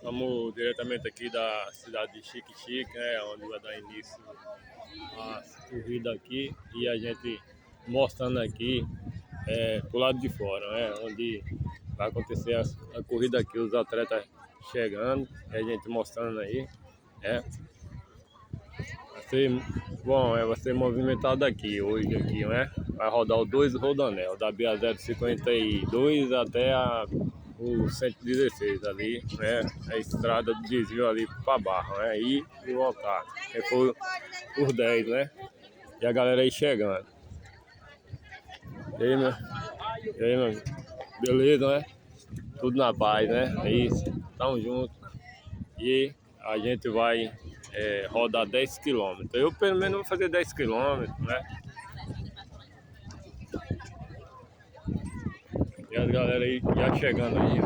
Estamos diretamente aqui da cidade de Xique-Xique, né, onde vai dar início a corrida aqui e a gente mostrando aqui pro lado de fora, né, onde vai acontecer a corrida aqui, os atletas chegando, e a gente mostrando aí, né. Vai ser bom, vai ser movimentado aqui hoje aqui, né? Vai rodar o 2 rodanel, da BA 052 até o 116 ali, né? A estrada de desvio ali pra Barra, né? Ir e voltar. Que foi por 10, né? E a galera aí chegando. E aí, meu? Beleza, né? Tudo na paz, né? É isso. Tamo junto. E a gente vai rodar 10 quilômetros. Eu pelo menos vou fazer 10 quilômetros, né? E as galera aí já chegando aí.